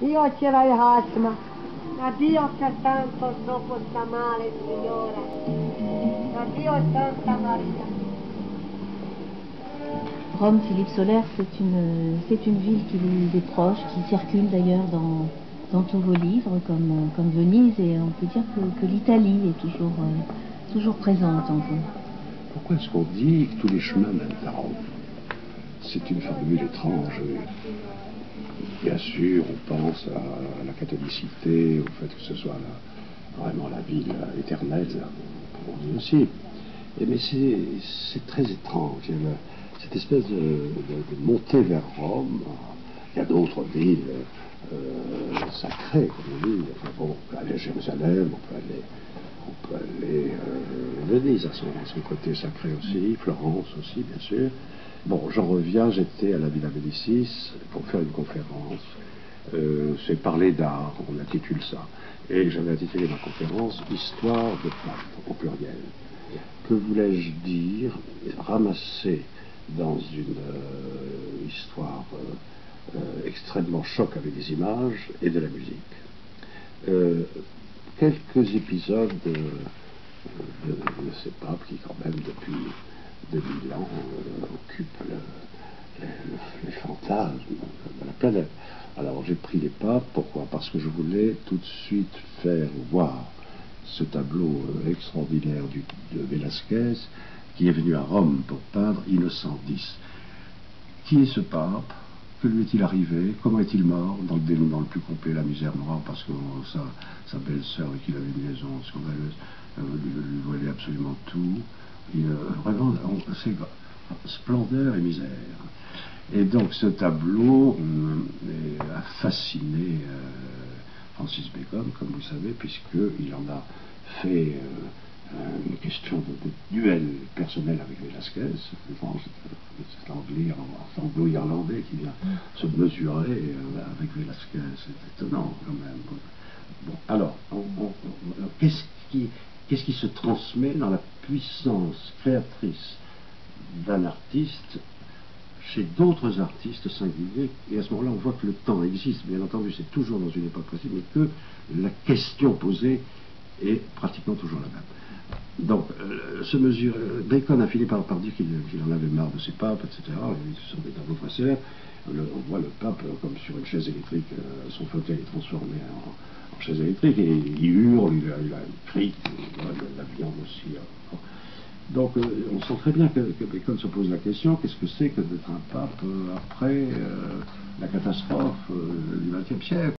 Io c'era il asma, addio che tanto dopo sta male, Signore. Addio Santa Maria. Rome, Philippe Soler, c'est une ville qui vous est proche, qui circule d'ailleurs dans tous vos livres, comme Venise, et on peut dire que l'Italie est toujours présente en vous. Pourquoi est-ce qu'on dit que tous les chemins mènent à Rome? C'est une formule étrange. Bien sûr, on pense à la catholicité, au fait que ce soit vraiment la ville éternelle, on dit aussi. Mais c'est très étrange. Il y a cette espèce de montée vers Rome. Il y a d'autres villes sacrées, comme on dit. Enfin, bon, on peut aller à Jérusalem, on peut aller Venise à son côté sacré aussi, Florence aussi, bien sûr. Bon, j'en reviens, j'étais à la Villa Médicis pour faire une conférence. C'est parler d'art, on intitule ça. Et j'avais intitulé ma conférence Histoire de Pape, au pluriel. Que voulais-je dire? Ramasser dans une histoire extrêmement choc avec des images et de la musique. Quelques épisodes de ces papes qui, quand même, depuis 2000 ans, occupent les fantasmes de la planète. Alors j'ai pris les papes, pourquoi? Parce que je voulais tout de suite faire voir ce tableau extraordinaire de Velázquez, qui est venu à Rome pour peindre Innocent X. Qui est ce pape? Que lui est-il arrivé? Comment est-il mort? Dans le dénouement le plus complet, la misère noire, parce que sa belle-sœur, avec qui il avait une liaison scandaleuse, lui volait absolument tout. Vraiment, c'est splendeur et misère. Et donc ce tableau a fasciné Francis Bacon, comme vous savez, puisqu'il en a fait une question de duel personnel avec Velázquez, cet anglo-irlandais qui vient se mesurer avec Velázquez. C'est étonnant quand même. Bon, alors, qu'est-ce qui se transmet dans la puissance créatrice d'un artiste chez d'autres artistes singuliers? Et à ce moment-là, on voit que le temps existe, bien entendu, c'est toujours dans une époque précise, mais que la question posée est pratiquement toujours la même. Donc, Bacon a fini par dire qu'il en avait marre de ses papes, etc. Ils sont des tableaux très célèbres. On voit le pape comme sur une chaise électrique, son fauteuil est transformé en chaise électrique, et il hurle, il a une crique, la viande aussi. Donc, on sent très bien que Bacon se pose la question, qu'est-ce que c'est que d'être un pape après la catastrophe du XXe siècle?